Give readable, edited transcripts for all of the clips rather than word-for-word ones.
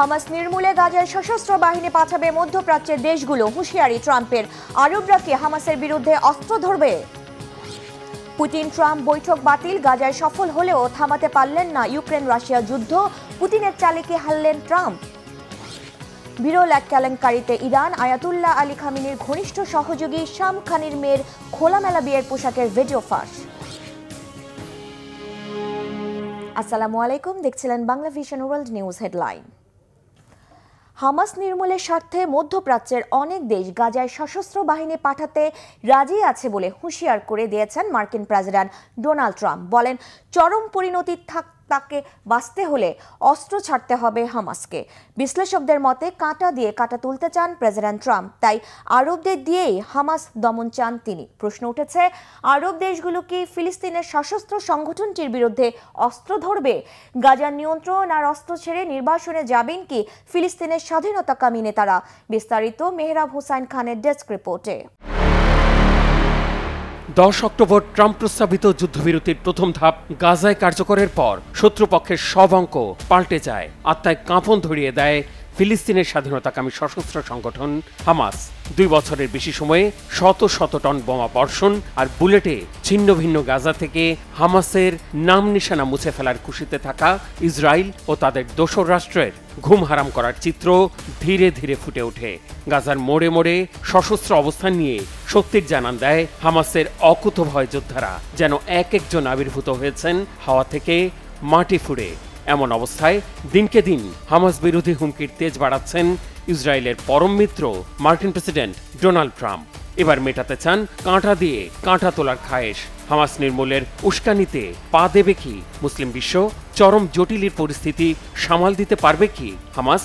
Hamas নির্মূলে গাজায় সশস্ত্র বাহিনী পাঠাবে মধ্যপ্রাচ্যের দেশগুলো, হুঁশিয়ারি ট্রাম্পের। আরবরা কি হামাসের বিরুদ্ধে অস্ত্র ধরবে? পুতিন ট্রাম্প বৈঠক বাতিল, গাজায় সফল হলেও থামাতে পারলেন না ইউক্রেন রাশিয়া যুদ্ধ। পুতিনের চালে কি হারলেন ট্রাম্প? বিরল এক কেলেঙ্কারিতে ইরান, আয়াতুল্লাহ আলী খামেনির ঘনিষ্ঠ সহযোগী শাম খানির মেয়ের খোলামেলা বিয়ের পোশাকের ভিডিও ফাঁস। আসসালামু আলাইকুম, দেখছিলেন Bangla vision world news headline. Hamas নির্মূলের স্বার্থে মধ্যপ্রাচ্যের অনেক দেশ গাজায় সশস্ত্র বাহিনী পাঠাতে রাজি আছে বলে হুঁশিয়ার করে দিয়েছেন মার্কিন প্রেসিডেন্ট ডোনাল্ড ট্রাম্প। বলেন, চরম পরিণতি তাকে বাঁচতে হলে অস্ত্র ছাড়তে হবে হামাসকে। বিশ্লেষকদের মতে কাঁটা দিয়ে কাঁটা তুলতে চান প্রেসিডেন্ট ট্রাম্প, তাই আরবদের দিয়েই হামাস দমন চান তিনি। প্রশ্ন উঠেছে, আরব দেশগুলো কি ফিলিস্তিনের সশস্ত্র সংগঠনটির বিরুদ্ধে অস্ত্র ধরবে? গাজার নিয়ন্ত্রণ আর অস্ত্র ছেড়ে নির্বাসনে যাবেন কি ফিলিস্তিনের স্বাধীনতাকামী নেতারা? বিস্তারিত মেহরাব হোসাইন খানের ডেস্ক রিপোর্টে। 10 অক্টোবর ট্রাম্প প্রস্তাবিত যুদ্ধবিরতির প্রথম ধাপ গাজায় কার্যকরের পর শত্রুপক্ষের সব অঙ্ক পাল্টে যায়। আত্মায় কাঁপন ধরিয়ে দেয় ফিলিস্তিনের স্বাধীনতাকামী সশস্ত্র সংগঠন হামাস। 2 বছরের বেশি সময়ে শত শত টন বোমা বর্ষণ আর বুলেটে ছিন্ন ভিন্ন গাজা থেকে হামাসের নাম নিশানা মুছে ফেলার খুশিতে থাকা ইসরায়েল ও তাদের দোসর রাষ্ট্রের ঘুম হারাম করার চিত্র ধীরে ধীরে ফুটে ওঠে। গাজার মোড়ে মোড়ে সশস্ত্র অবস্থান নিয়ে শক্তির জানান দেয় হামাসের অকুতভয় যোদ্ধারা, যেন এক একজন আবির্ভূত হয়েছেন হাওয়া থেকে মাটি ফুঁড়ে। এমন অবস্থায় দিনকে দিন হামাস বিরোধী হুমকির তেজ বাড়াচ্ছেন ইসরায়েলের পরম মিত্র মার্কিন প্রেসিডেন্ট ডোনাল্ড ট্রাম্প। এবার মেটাতে চান কাঁটা দিয়ে কাঁটা তোলার খায়েশ। হামাস নির্মূলের উস্কানিতে পা দেবে কি মুসলিম বিশ্ব? চরম জটিল পরিস্থিতি সামাল দিতে পারবে কি হামাস?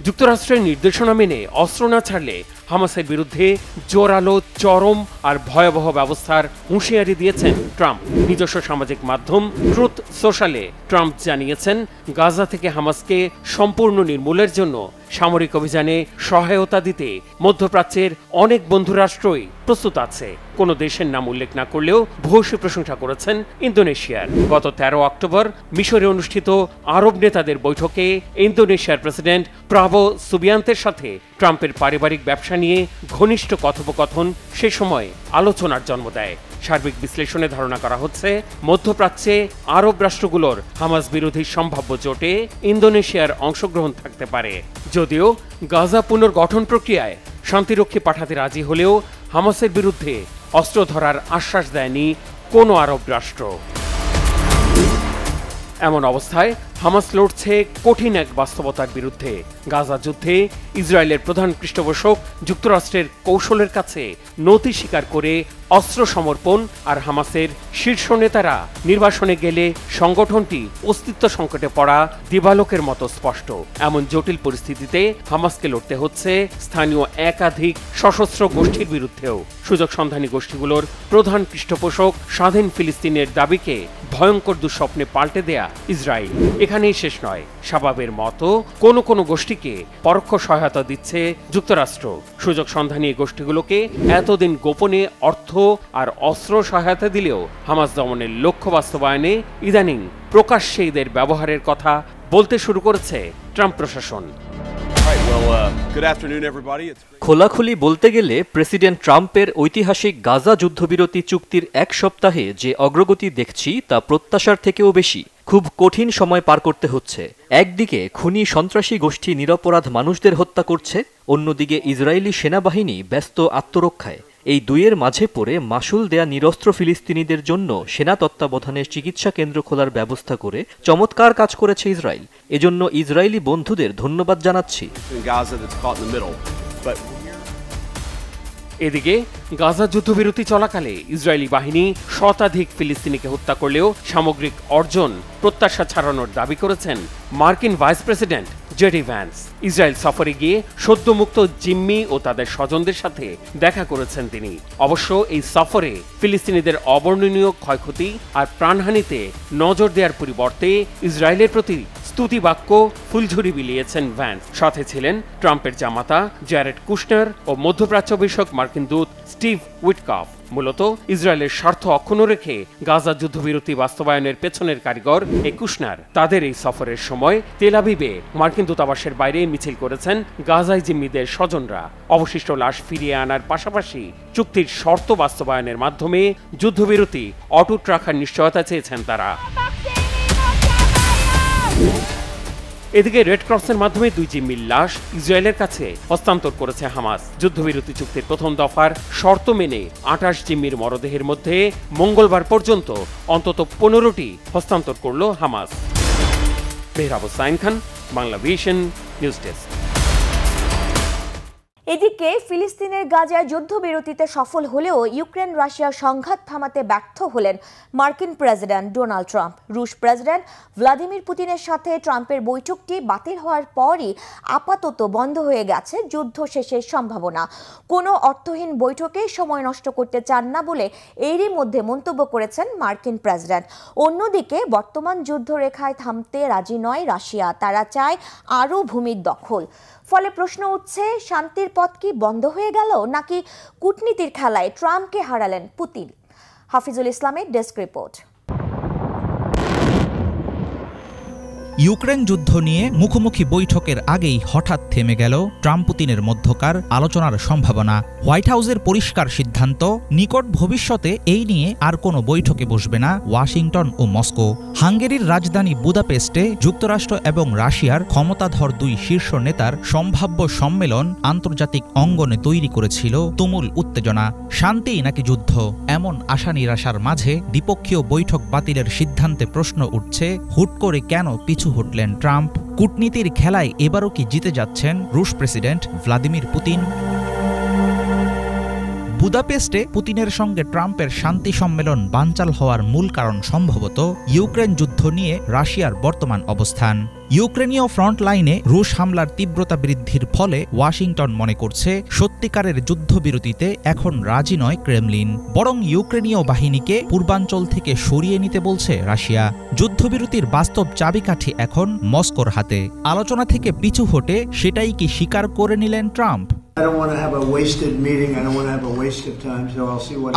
যুক্তরাষ্ট্রের নির্দেশনা মেনে অস্ত্র না ছাড়লে হামাসের বিরুদ্ধে জোরালো, চরম আর ভয়াবহ ব্যবস্থার হুঁশিয়ারি দিয়েছেন ট্রাম্প। নিজস্ব সামাজিক মাধ্যম ট্রুথ সোশ্যালে ট্রাম্প জানিয়েছেন, গাজা থেকে হামাসকে সম্পূর্ণ নির্মূলের জন্য সামরিক অভিযানে সহায়তা দিতে মধ্যপ্রাচ্যের অনেক বন্ধুরাষ্ট্রই প্রস্তুত আছে। কোনো দেশের নাম উল্লেখ না করলেও ভূয়সী প্রশংসা করেছেন ইন্দোনেশিয়ার। গত 13 অক্টোবর মিশরে অনুষ্ঠিত আরব নেতাদের বৈঠকে ইন্দোনেশিয়ার প্রেসিডেন্ট প্রাবো সুবিয়ান্তের সাথে ট্রাম্পের পারিবারিক ব্যবসা নিয়ে ঘনিষ্ঠ কথোপকথন সে সময় আলোচনার জন্ম দেয়। সার্বিক বিশ্লেষণে ধারণা করা হচ্ছে, মধ্যপ্রাচ্যে আরব রাষ্ট্রগুলোর হামাস বিরোধী সম্ভাব্য জোটে ইন্দোনেশিয়ার অংশগ্রহণ থাকতে পারে। যদিও গাজা পুনর্গঠন প্রক্রিয়ায় শান্তিরক্ষী পাঠাতে রাজি হলেও হামাসের বিরুদ্ধে অস্ত্র ধরার আশ্বাস দেয়নি কোনো আরব রাষ্ট্র। এমন অবস্থায় হামাস লড়ছে কঠিন এক বাস্তবতার বিরুদ্ধে। গাজা যুদ্ধে ইসরায়েলের প্রধান পৃষ্ঠপোষক যুক্তরাষ্ট্রের কৌশলের কাছে নতি স্বীকার করে অস্ত্র সমর্পণ আর হামাসের শীর্ষ নেতারা নির্বাসনে গেলে সংগঠনটি অস্তিত্ব সংকটে পড়া দিবালোকের মতো স্পষ্ট। এমন জটিল পরিস্থিতিতে হামাসকে লড়তে হচ্ছে স্থানীয় একাধিক সশস্ত্র গোষ্ঠীর বিরুদ্ধেও। সুযোগ সন্ধানী গোষ্ঠীগুলোর প্রধান পৃষ্ঠপোষক স্বাধীন ফিলিস্তিনের দাবিকে ভয়ঙ্কর দুঃস্বপ্নে পাল্টে দেয়া ইসরায়েল। এখানেই শেষ নয়, শাবাবের মতো কোনো কোনো গোষ্ঠীকে পরোক্ষ সহায়তা দিচ্ছে যুক্তরাষ্ট্র। সুযোগ সন্ধানী এই গোষ্ঠীগুলোকে এতদিন গোপনে অর্থ আর অস্ত্র সহায়তা দিলেও হামাস দমনের লক্ষ্য বাস্তবায়নে ইদানিং প্রকাশ্যে এদের ব্যবহারের কথা বলতে শুরু করেছে ট্রাম্প প্রশাসন। খোলাখুলি বলতে গেলে প্রেসিডেন্ট ট্রাম্পের ঐতিহাসিক গাজা যুদ্ধবিরতি চুক্তির 1 সপ্তাহে যে অগ্রগতি দেখছি তা প্রত্যাশার থেকেও বেশি। খুব কঠিন সময় পার করতে হচ্ছে। একদিকে খুনি সন্ত্রাসী গোষ্ঠী নিরপরাধ মানুষদের হত্যা করছে, অন্যদিকে ইসরায়েলি সেনাবাহিনী ব্যস্ত আত্মরক্ষায়। এই দুইয়ের মাঝে পড়ে মাসুল দেয়া নিরস্ত্র ফিলিস্তিনিদের জন্য সেনা তত্ত্বাবধানের চিকিৎসা কেন্দ্র খোলার ব্যবস্থা করে চমৎকার কাজ করেছে ইসরায়েল। এজন্য ইসরায়েলি বন্ধুদের ধন্যবাদ জানাচ্ছি। এদিকে গাজা যুদ্ধবিরতি চলাকালে ইসরায়েলি বাহিনী শতাধিক ফিলিস্তিনিকে হত্যা করলেও সামগ্রিক অর্জন প্রত্যাশা ছাড়ানোর দাবি করেছেন মার্কিন vice president JD Vance. Israel সফরে গিয়ে সদ্যমুক্ত জিম্মি ও তাদের স্বজনদের সাথে দেখা করেছেন তিনি। অবশ্য এই সফরে ফিলিস্তিনিদের অবর্ণনীয় ক্ষয়ক্ষতি আর প্রাণহানিতে নজর দেওয়ার পরিবর্তে ইসরায়েলের প্রতি স্তুতি বাক্য ফুলঝুরি বিলিয়েছেন ভ্যান্স। সাথে ছিলেন ট্রাম্পের জামাতা জ্যারেড কুশনার ও মধ্যপ্রাচ্য বিষয়ক মার্কিন দূত স্টিভ উইটকফ। মূলত ইসরায়েলের স্বার্থ অক্ষুণ্ণ রেখে গাজা যুদ্ধবিরতি বাস্তবায়নের পেছনের কারিগর এই কুশনার। তাদের এই সফরের সময় তেল আবিবে মার্কিন দূতাবাসের বাইরে মিছিল করেছেন গাজায় জিম্মিদের স্বজনরা। অবশিষ্ট লাশ ফিরিয়ে আনার পাশাপাশি চুক্তির শর্ত বাস্তবায়নের মাধ্যমে যুদ্ধবিরতি অটুট রাখার নিশ্চয়তা চেয়েছেন তারা। এদিকে রেড ক্রসের মাধ্যমে 2 জিম্মির লাশ ইসরায়েলের কাছে হস্তান্তর করেছে হামাস। যুদ্ধবিরতি চুক্তির প্রথম দফার শর্ত মেনে 28 জিম্মির মরদেহের মধ্যে মঙ্গলবার পর্যন্ত অন্তত 15টি হস্তান্তর করল হামাস। মেহরাব হোসাইন খান, বাংলা ভিশন নিউজ ডেস্ক। এদিকে ফিলিস্তিনের গাজায় যুদ্ধবিরতিতে সফল হলেও ইউক্রেন রাশিয়ার সংঘাত থামাতে ব্যর্থ হলেন মার্কিন প্রেসিডেন্ট ডোনাল্ড ট্রাম্প। রুশ প্রেসিডেন্ট ভ্লাদিমির পুতিনের সাথে ট্রাম্পের বৈঠকটি বাতিল হওয়ার পরই আপাতত বন্ধ হয়ে গেছে যুদ্ধ শেষের সম্ভাবনা। কোনো অর্থহীন বৈঠকে সময় নষ্ট করতে চান না বলে এরই মধ্যে মন্তব্য করেছেন মার্কিন প্রেসিডেন্ট। অন্যদিকে বর্তমান যুদ্ধরেখায় থামতে রাজি নয় রাশিয়া, তারা চায় আরও ভূমির দখল। ফলে প্রশ্ন উঠছে, শান্তির পথ কি বন্ধ হয়ে গেল, নাকি কূটনীতির খেলায় ট্রাম্পকে হারালেন পুতিন? হাফিজুল ইসলামের ডেস্ক রিপোর্ট। ইউক্রেন যুদ্ধ নিয়ে মুখোমুখি বৈঠকের আগেই হঠাৎ থেমে গেল ট্রাম্প পুতিনের মধ্যকার আলোচনার সম্ভাবনা। হোয়াইট হাউসের পরিষ্কার সিদ্ধান্ত, নিকট ভবিষ্যতে এই নিয়ে আর কোনো বৈঠকে বসবে না ওয়াশিংটন ও মস্কো। হাঙ্গেরির রাজধানী বুদাপেস্টে যুক্তরাষ্ট্র এবং রাশিয়ার ক্ষমতাধর 2 শীর্ষ নেতার সম্ভাব্য সম্মেলন আন্তর্জাতিক অঙ্গনে তৈরি করেছিল তুমুল উত্তেজনা। শান্তি নাকি যুদ্ধ, এমন আশা নিরাশার মাঝে দ্বিপক্ষীয় বৈঠক বাতিলের সিদ্ধান্তে প্রশ্ন উঠছে, হুট করে কেন পিছু হটলেন ট্রাম্প? কূটনীতির খেলায় এবারও কি জিতে যাচ্ছেন রুশ প্রেসিডেন্ট ভ্লাদিমির পুতিন? বুদাপেস্টে পুতিনের সঙ্গে ট্রাম্পের শান্তি সম্মেলন বানচাল হওয়ার মূল কারণ সম্ভবত ইউক্রেন যুদ্ধ নিয়ে রাশিয়ার বর্তমান অবস্থান। ইউক্রেনীয় ফ্রন্ট লাইনে রুশ হামলার তীব্রতা বৃদ্ধির ফলে ওয়াশিংটন মনে করছে সত্যিকারের যুদ্ধবিরতিতে এখন রাজি নয় ক্রেমলিন, বরং ইউক্রেনীয় বাহিনীকে পূর্বাঞ্চল থেকে সরিয়ে নিতে বলছে রাশিয়া। যুদ্ধবিরতির বাস্তব চাবিকাঠি এখন মস্কোর হাতে। আলোচনা থেকে পিছু হটে সেটাই কি স্বীকার করে নিলেন ট্রাম্প?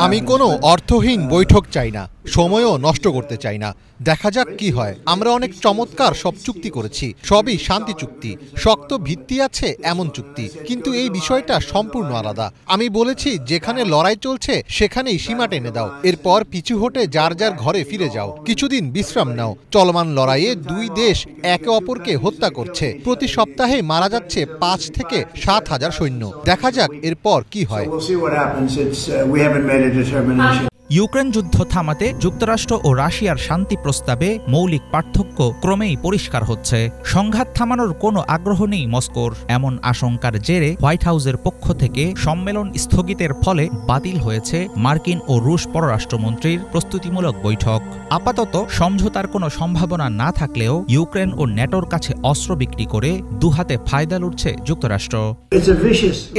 আমি কোনো অর্থহীন বৈঠক চাই না, সময়ও নষ্ট করতে চাই না। দেখা যাক কি হয়। আমরা অনেক চমৎকার সব চুক্তি করেছি, সবই শান্তি চুক্তি, শক্ত ভিত্তি আছে এমন চুক্তি, কিন্তু এই বিষয়টা সম্পূর্ণ আলাদা। আমি বলেছি যেখানে লড়াই চলছে সেখানেই সীমা টেনে দাও, এরপর পিছু হটে যার যার ঘরে ফিরে যাও, কিছুদিন বিশ্রাম নাও। চলমান লড়াইয়ে 2 দেশ একে অপরকে হত্যা করছে, প্রতি সপ্তাহে মারা যাচ্ছে 5 থেকে 7 হাজার সৈন্য। দেখা যাক এরপর কি হয়। ইউক্রেন যুদ্ধ থামাতে যুক্তরাষ্ট্র ও রাশিয়ার শান্তি প্রস্তাবে মৌলিক পার্থক্য ক্রমেই পরিষ্কার হচ্ছে। সংঘাত থামানোর কোনো আগ্রহ নেই মস্কোর, এমন আশঙ্কার জেরে হোয়াইট হাউসের পক্ষ থেকে সম্মেলন স্থগিতের ফলে বাতিল হয়েছে মার্কিন ও রুশ পররাষ্ট্রমন্ত্রীর প্রস্তুতিমূলক বৈঠক। আপাতত সমঝোতার কোনো সম্ভাবনা না থাকলেও ইউক্রেন ও ন্যাটোর কাছে অস্ত্র বিক্রি করে দুহাতে ফায়দা লুটছে যুক্তরাষ্ট্র।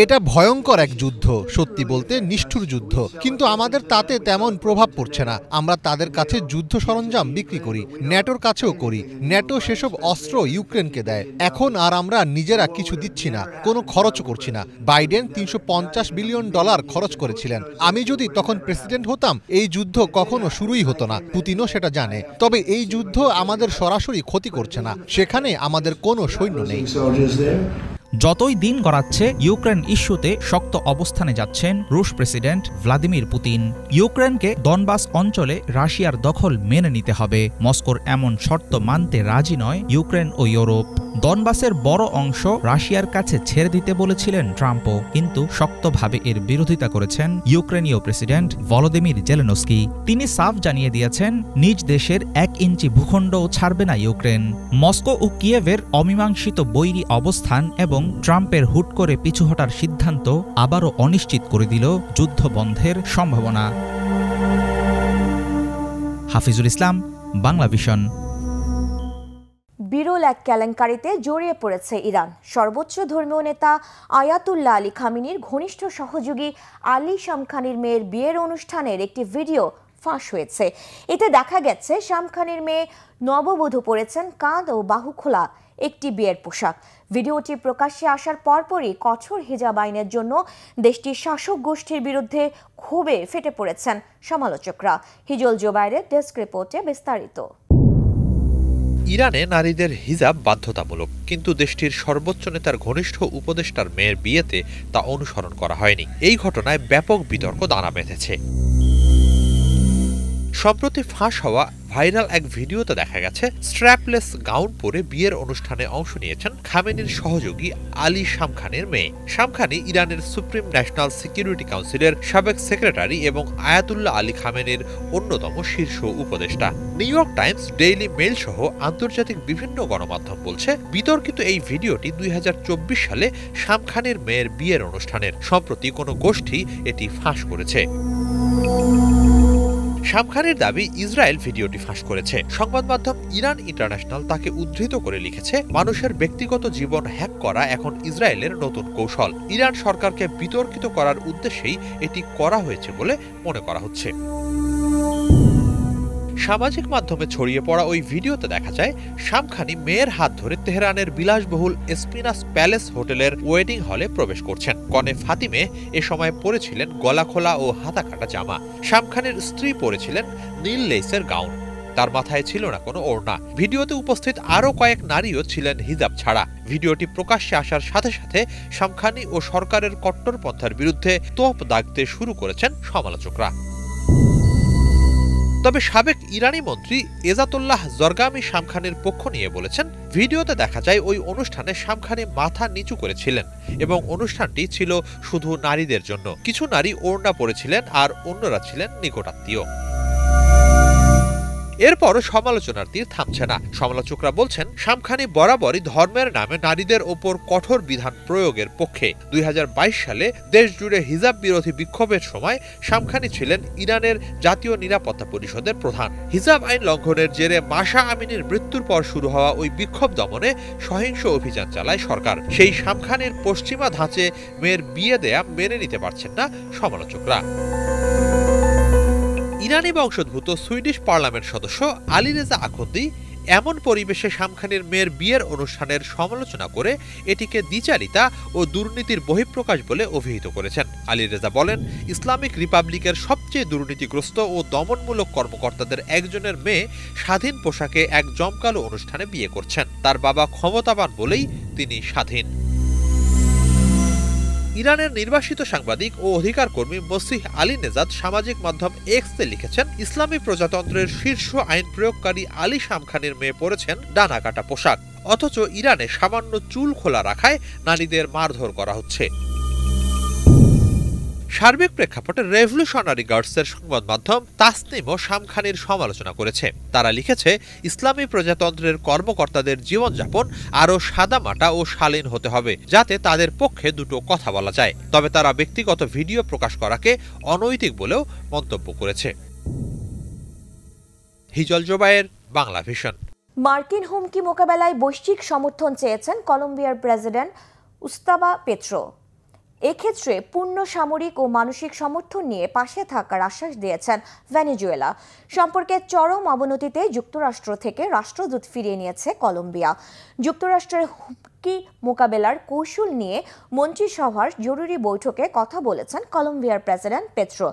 এটা ভয়ঙ্কর এক যুদ্ধ, সত্যি বলতে নিষ্ঠুর যুদ্ধ, কিন্তু আমাদের তাতে তেমন প্রভাব পড়ছে না। আমরা তাদের কাছে যুদ্ধ সরঞ্জাম বিক্রি করি, ন্যাটোর কাছেও করি। ন্যাটো সেসব অস্ত্র ইউক্রেনকে দেয়। এখন আর আমরা নিজেরা কিছু দিচ্ছি না, কোনো খরচ করছি না। বাইডেন $350 বিলিয়ন খরচ করেছিলেন। আমি যদি তখন প্রেসিডেন্ট হতাম, এই যুদ্ধ কখনো শুরুই হতো না। পুতিনও সেটা জানে। তবে এই যুদ্ধ আমাদের সরাসরি ক্ষতি করছে না, সেখানে আমাদের কোনো সৈন্য নেই। যতই দিন গড়াচ্ছে ইউক্রেন ইস্যুতে শক্ত অবস্থানে যাচ্ছেন রুশ প্রেসিডেন্ট ভ্লাদিমির পুতিন। ইউক্রেনকে দনবাস অঞ্চলে রাশিয়ার দখল মেনে নিতে হবে, মস্কোর এমন শর্ত মানতে রাজি নয় ইউক্রেন ও ইউরোপ। দনবাসের বড় অংশ রাশিয়ার কাছে ছেড়ে দিতে বলেছিলেন ট্রাম্পও, কিন্তু শক্তভাবে এর বিরোধিতা করেছেন ইউক্রেনীয় প্রেসিডেন্ট ভলোদিমির জেলেনস্কি। তিনি সাফ জানিয়ে দিয়েছেন নিজ দেশের 1 ইঞ্চি ভূখণ্ডও ছাড়বে না ইউক্রেন। মস্কো ও কিয়েভের অমীমাংসিত বৈরী অবস্থান এবং ট্রাম্পের হুট করে পিছু হটার সিদ্ধান্ত আবারও অনিশ্চিত করে দিল যুদ্ধ বন্ধের সম্ভাবনা। হাফিজুল ইসলাম, বাংলা ভিশন। বিরল এক কেলেঙ্কারিতে জড়িয়ে পড়েছে ইরান। সর্বোচ্চ ধর্মীয় নেতা আয়াতুল্লাহ আলী খামেনির ঘনিষ্ঠ সহযোগী আলী শামখানির মেয়ের বিয়ের অনুষ্ঠানের একটি ভিডিও ফাঁস হয়েছে। এতে দেখা গেছে শাম খানের মেয়ে নববধূ পরেছেন কাঁধ ও বাহু খোলা একটি বিয়ের পোশাক। ভিডিওটি প্রকাশ্যে আসার পরপরই কঠোর হিজাব আইনের জন্য দেশটির শাসক গোষ্ঠীর বিরুদ্ধে ক্ষোভে ফেটে পড়েছেন সমালোচকরা। হিজল জোবায়েরের ডেস্ক রিপোর্টে বিস্তারিত। ইরানে নারীদের হিজাব বাধ্যতামূলক, কিন্তু দেশটির সর্বোচ্চ নেতার ঘনিষ্ঠ উপদেষ্টার মেয়ের বিয়েতে তা অনুসরণ করা হয়নি। এই ঘটনায় ব্যাপক বিতর্ক দানা বেঁধেছে। সম্প্রতি ফাঁস হওয়া ভাইরাল এক ভিডিওতে দেখা গেছে স্ট্র্যাপলেস গাউন পরে বিয়ের অনুষ্ঠানে অংশ নিয়েছেন খামেনির সহযোগী আলী শাম খানের মেয়ে। শাম খানি ইরানের সুপ্রিম ন্যাশনাল সিকিউরিটি কাউন্সিলের সাবেক সেক্রেটারি এবং আয়াতুল্লাহ আলী খামেনির অন্যতম শীর্ষ উপদেষ্টা। New York Times, daily mail সহ আন্তর্জাতিক বিভিন্ন গণমাধ্যম বলছে বিতর্কিত এই ভিডিওটি 2024 সালে শাম খানের মেয়ের বিয়ের অনুষ্ঠানের। সম্প্রতি কোনো গোষ্ঠী এটি ফাঁস করেছে। শাম খানের দাবি ইসরায়েল ভিডিওটি ফাঁস করেছে। সংবাদ মাধ্যম ইরান ইন্টারন্যাশনাল তাকে উদ্ধৃত করে লিখেছে, মানুষের ব্যক্তিগত জীবন হ্যাক করা এখন ইসরায়েলের নতুন কৌশল। ইরান সরকারকে বিতর্কিত করার উদ্দেশ্যেই এটি করা হয়েছে বলে মনে করা হচ্ছে। সামাজিক মাধ্যমে ছড়িয়ে পড়া ওই ভিডিওতে দেখা যায় শাম খানি মেয়ের হাত ধরে তেহরানের বিলাসবহুল এসপিনাস প্যালেস হোটেলের ওয়েডিং হলে প্রবেশ করছেন। কনে ফাতিমে এ সময় পরেছিলেন গলা খোলা ও হাতা কাটা জামা। শাম খানের স্ত্রী পরেছিলেন নীল লেসের গাউন। তার মাথায় ছিল না কোনো ওড়না। ভিডিওতে উপস্থিত আরও কয়েক নারীও ছিলেন হিজাব ছাড়া। ভিডিওটি প্রকাশ্যে আসার সাথে সাথে শাম খানি ও সরকারের কট্টরপন্থার বিরুদ্ধে তোপ দাগতে শুরু করেছেন সমালোচকরা। তবে সাবেক ইরানি মন্ত্রী এজাতুল্লাহ জরগামি শাম খানের পক্ষ নিয়ে বলেছেন, ভিডিওতে দেখা যায় ওই অনুষ্ঠানে শাম খানি মাথা নিচু করেছিলেন এবং অনুষ্ঠানটি ছিল শুধু নারীদের জন্য। কিছু নারী ওড়না পরেছিলেন আর অন্যরা ছিলেন নিকটাত্মীয়। এরপরও সমালোচনার তীর থামছে না। সমালোচকরা বলছেন, শাম খানি বরাবরই ধর্মের নামে নারীদের ওপর কঠোর বিধান প্রয়োগের পক্ষে। 2022 সালে দেশ জুড়ে হিজাব বিরোধী বিক্ষোভের সময় শাম খানি ছিলেন ইরানের জাতীয় নিরাপত্তা পরিষদের প্রধান। হিজাব আইন লঙ্ঘনের জেরে মাশা আমিনির মৃত্যুর পর শুরু হওয়া ওই বিক্ষোভ দমনে সহিংস অভিযান চালায় সরকার। সেই শাম খানের পশ্চিমা ধাঁচে মেয়ের বিয়ে দেয়া মেনে নিতে পারছেন না সমালোচকরা। ইরানি বংশোদ্ভূত সুইডিশ পার্লামেন্ট সদস্য আলীরেজা আখন্দি এমন পরিবেশে শাম খানের মেয়ের বিয়ের অনুষ্ঠানের সমালোচনা করে এটিকে দ্বিচারিতা ও দুর্নীতির বহিঃপ্রকাশ বলে অভিহিত করেছেন। আলীরেজা বলেন, ইসলামিক রিপাবলিকের সবচেয়ে দুর্নীতিগ্রস্ত ও দমনমূলক কর্মকর্তাদের একজনের মেয়ে স্বাধীন পোশাকে এক জমকালো অনুষ্ঠানে বিয়ে করছেন। তার বাবা ক্ষমতাবান বলেই তিনি স্বাধীন। ইরানের নির্বাসিত সাংবাদিক ও অধিকার কর্মী মসিহ আলী নেজাদ সামাজিক মাধ্যম এক্সে লিখেছেন, ইসলামী প্রজাতন্ত্রের শীর্ষ আইন প্রয়োগকারী আলী শাম খানের মেয়ে পরেছেন ডানা কাটা পোশাক, অথচ ইরানে সামান্য চুল খোলা রাখায় নারীদের মারধর করা হচ্ছে। সার্বিক প্রেক্ষাপটে রেভলিউশনারি গার্ডসের সংবাদ মাধ্যম তাসনিমও শাম খানের সমালোচনা করেছে। তারা লিখেছে, ইসলামী প্রজাতন্ত্রের কর্মকর্তাদের জীবনযাপন আরও সাদামাটা ও শালীন হতে হবে, যাতে তাদের পক্ষে দুটো কথা বলা যায়। তবে তারা ব্যক্তিগত ভিডিও প্রকাশ করাকে অনৈতিক বলেও মন্তব্য করেছে। হিজল জোবায়ের, বাংলা ভিশন। মার্কিন হুমকি মোকাবেলায় বৈশ্বিক সমর্থন চেয়েছেন কলম্বিয়ার প্রেসিডেন্ট গুস্তাভো পেট্রো। এক্ষেত্রে পূর্ণ সামরিক ও মানসিক সমর্থন নিয়ে পাশে থাকার আশ্বাস দিয়েছেন ভেনেজুয়েলা। সম্পর্কের চরম অবনতিতে যুক্তরাষ্ট্র থেকে রাষ্ট্রদূত ফিরিয়ে নিয়েছে কলম্বিয়া। যুক্তরাষ্ট্রের হুমকি মোকাবেলার কৌশল নিয়ে মন্ত্রিসভার জরুরি বৈঠকে কথা বলেছেন কলম্বিয়ার প্রেসিডেন্ট পেট্রো।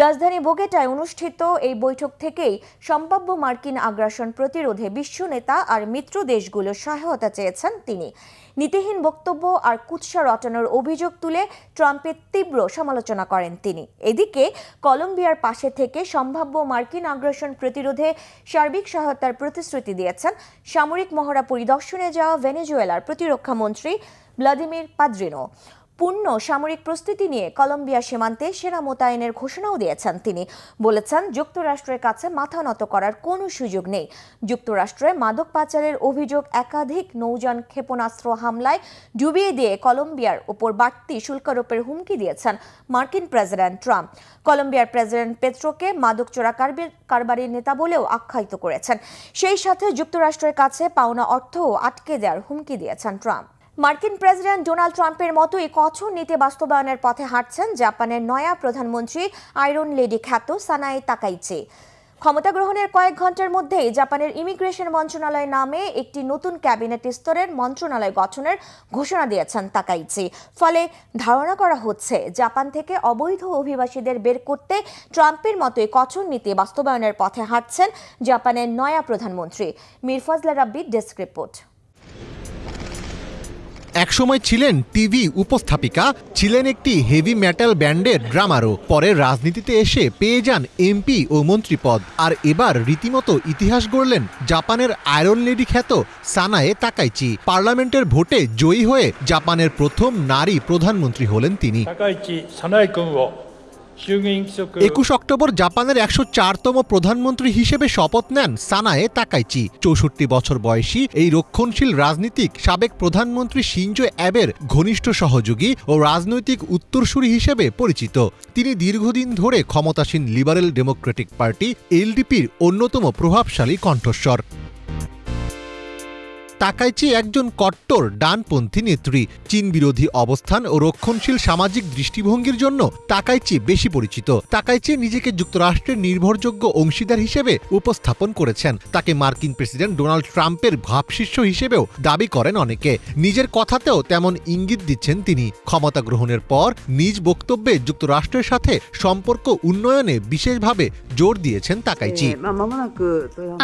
রাজধানী বোগোটায় অনুষ্ঠিত এই বৈঠক থেকেই সম্ভাব্য মার্কিন আগ্রাসন প্রতিরোধে বিশ্ব নেতা আর মিত্র দেশগুলোর সহায়তা চেয়েছেন তিনি। নীতিহীন বক্তব্য আর কুৎসা রটানোর অভিযোগ তুলে ট্রাম্পের তীব্র সমালোচনা করেন তিনি। এদিকে কলম্বিয়ার পাশে থেকে সম্ভাব্য মার্কিন আগ্রাসন প্রতিরোধে সার্বিক সহায়তার প্রতিশ্রুতি দিয়েছেন সামরিক মহড়া পরিদর্শনে যাওয়া ভেনেজুয়েলার প্রতিরক্ষা মন্ত্রী ভ্লাদিমির পাদ্রিনো। পূর্ণ সামরিক প্রস্তুতি নিয়ে কলম্বিয়া সীমান্তে সেনা মোতায়েনের ঘোষণাও দিয়েছেন তিনি। বলেছেন, যুক্তরাষ্ট্রের কাছে মাথা নত করার কোনো সুযোগ নেই। যুক্তরাষ্ট্রে মাদক পাচারের অভিযোগ একাধিক নৌযান ক্ষেপণাস্ত্র হামলায় ডুবিয়ে দিয়ে কলম্বিয়ার ওপর বাড়তি শুল্ক আরোপের হুমকি দিয়েছেন মার্কিন প্রেসিডেন্ট ট্রাম্প। কলম্বিয়ার প্রেসিডেন্ট পেট্রোকে মাদক চোরা কারবারির নেতা বলেও আখ্যায়িত করেছেন। সেই সাথে যুক্তরাষ্ট্রের কাছে পাওনা অর্থও আটকে দেওয়ার হুমকি দিয়েছেন ট্রাম্প। মার্কিন প্রেসিডেন্ট ডোনাল্ড ট্রাম্পের মতোই কঠোর নীতি বাস্তবায়নের পথে হাঁটছেন জাপানের নয়া প্রধানমন্ত্রী আয়রন লেডি খ্যাত সানাই তাকাইচি। ক্ষমতা গ্রহণের কয়েক ঘন্টার মধ্যেই জাপানের ইমিগ্রেশন মন্ত্রণালয় নামে একটি নতুন ক্যাবিনেট স্তরের মন্ত্রণালয় গঠনের ঘোষণা দিয়েছেন তাকাইচি। ফলে ধারণা করা হচ্ছে জাপান থেকে অবৈধ অভিবাসীদের বের করতে ট্রাম্পের মতোই কঠোর নীতি বাস্তবায়নের পথে হাঁটছেন জাপানের নয়া প্রধানমন্ত্রী। মীর ফজলে রাব্বির ডেস্ক রিপোর্ট। একসময় ছিলেন টিভি উপস্থাপিকা, ছিলেন একটি হেভি মেটাল ব্যান্ডের ড্রামারও। পরে রাজনীতিতে এসে পেয়ে যান এমপি ও মন্ত্রী পদ। আর এবার রীতিমতো ইতিহাস গড়লেন জাপানের আয়রন লেডি খ্যাত সানায়ে তাকাইচি। পার্লামেন্টের ভোটে জয়ী হয়ে জাপানের প্রথম নারী প্রধানমন্ত্রী হলেন তিনি। 21 অক্টোবর জাপানের 104তম প্রধানমন্ত্রী হিসেবে শপথ নেন সানায়ে তাকাইচি। 64 বছর বয়সী এই রক্ষণশীল রাজনীতিক সাবেক প্রধানমন্ত্রী শিনজো অ্যাবের ঘনিষ্ঠ সহযোগী ও রাজনৈতিক উত্তরসূরি হিসেবে পরিচিত। তিনি দীর্ঘদিন ধরে ক্ষমতাসীন লিবারেল ডেমোক্রেটিক পার্টি এলডিপির অন্যতম প্রভাবশালী কণ্ঠস্বর। তাকাইচি একজন কট্টর ডানপন্থী নেত্রী। চীন বিরোধী অবস্থান ও রক্ষণশীল সামাজিক দৃষ্টিভঙ্গির জন্য তাকাইচি বেশি পরিচিত। তাকাইচি নিজেকে যুক্তরাষ্ট্রের নির্ভরযোগ্য অংশীদার হিসেবে উপস্থাপন করেছেন। তাকে মার্কিন প্রেসিডেন্ট ডোনাল্ড ট্রাম্পের ভাবশিষ্য হিসেবেও দাবি করেন অনেকে। নিজের কথাতেও তেমন ইঙ্গিত দিচ্ছেন তিনি। ক্ষমতা গ্রহণের পর নিজ বক্তব্যে যুক্তরাষ্ট্রের সাথে সম্পর্ক উন্নয়নে বিশেষভাবে জোর দিয়েছেন তাকাইচি।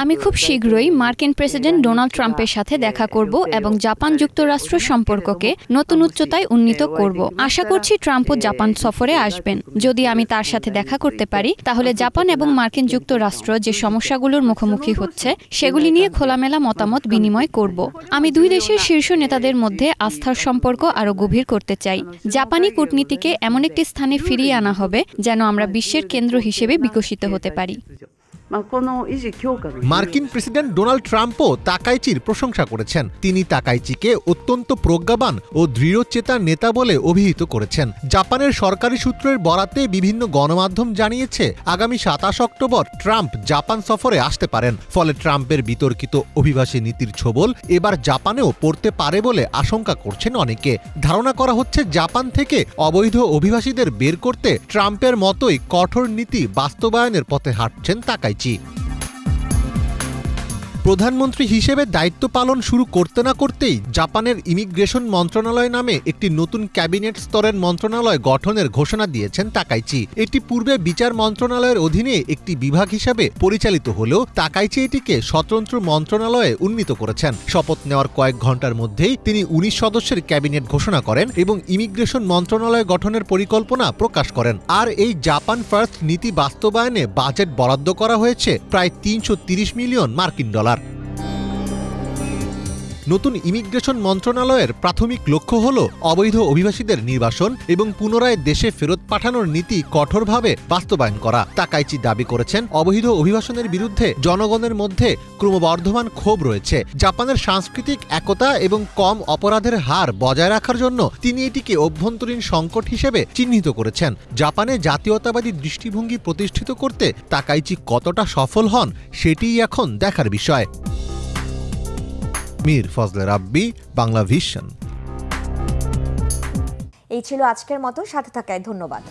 আমি খুব শীঘ্রই মার্কিন প্রেসিডেন্ট ডোনাল্ড ট্রাম্পের সাথে দেখা করব এবং জাপান যুক্তরাষ্ট্র সম্পর্ককে নতুন উচ্চতায় উন্নীত করব। আশা করছি ট্রাম্পও জাপান সফরে আসবেন। যদি আমি তার সাথে দেখা করতে পারি তাহলে জাপান এবং মার্কিন যুক্তরাষ্ট্র যে সমস্যাগুলোর মুখোমুখি হচ্ছে সেগুলি নিয়ে খোলামেলা মতামত বিনিময় করব। আমি দুই দেশের শীর্ষ নেতাদের মধ্যে আস্থার সম্পর্ক আরও গভীর করতে চাই। জাপানি কূটনীতিকে এমন একটি স্থানে ফিরিয়ে আনা হবে যেন আমরা বিশ্বের কেন্দ্র হিসেবে বিকশিত হতে পারি। মার্কিন প্রেসিডেন্ট ডোনাল্ড ট্রাম্পও তাকাইচির প্রশংসা করেছেন। তিনি তাকাইচিকে অত্যন্ত প্রজ্ঞাবান ও দৃঢ়চেতা নেতা বলে অভিহিত করেছেন। জাপানের সরকারি সূত্রের বরাতে বিভিন্ন গণমাধ্যম জানিয়েছে আগামী 27 অক্টোবর ট্রাম্প জাপান সফরে আসতে পারেন। ফলে ট্রাম্পের বিতর্কিত অভিবাসী নীতির ছোবল এবার জাপানেও পড়তে পারে বলে আশঙ্কা করছেন অনেকে। ধারণা করা হচ্ছে জাপান থেকে অবৈধ অভিবাসীদের বের করতে ট্রাম্পের মতোই কঠোর নীতি বাস্তবায়নের পথে হাঁটছেন তাকাইচি। প্রধানমন্ত্রী হিসেবে দায়িত্ব পালন শুরু করতে না করতেই জাপানের ইমিগ্রেশন মন্ত্রণালয় নামে একটি নতুন ক্যাবিনেট স্তরের মন্ত্রণালয় গঠনের ঘোষণা দিয়েছেন তাকাইচি। এটি পূর্বে বিচার মন্ত্রণালয়ের অধীনে একটি বিভাগ হিসাবে পরিচালিত হলেও তাকাইচি এটিকে স্বতন্ত্র মন্ত্রণালয়ে উন্নীত করেছেন। শপথ নেওয়ার কয়েক ঘন্টার মধ্যেই তিনি 19 সদস্যের ক্যাবিনেট ঘোষণা করেন এবং ইমিগ্রেশন মন্ত্রণালয় গঠনের পরিকল্পনা প্রকাশ করেন। আর এই জাপান ফার্স্ট নীতি বাস্তবায়নে বাজেট বরাদ্দ করা হয়েছে প্রায় 330 মিলিয়ন মার্কিন ডলার। নতুন ইমিগ্রেশন মন্ত্রণালয়ের প্রাথমিক লক্ষ্য হল অবৈধ অভিবাসীদের নির্বাসন এবং পুনরায় দেশে ফেরত পাঠানোর নীতি কঠোরভাবে বাস্তবায়ন করা। তাকাইচি দাবি করেছেন অবৈধ অভিবাসনের বিরুদ্ধে জনগণের মধ্যে ক্রমবর্ধমান ক্ষোভ রয়েছে। জাপানের সাংস্কৃতিক একতা এবং কম অপরাধের হার বজায় রাখার জন্য তিনি এটিকে অভ্যন্তরীণ সংকট হিসেবে চিহ্নিত করেছেন। জাপানে জাতীয়তাবাদী দৃষ্টিভঙ্গি প্রতিষ্ঠিত করতে তাকাইচি কতটা সফল হন সেটিই এখন দেখার বিষয়। মীর ফজলে রাব্বি, বাংলা ভিশন। এই ছিল আজকের মতো, সাথে থাকায় ধন্যবাদ।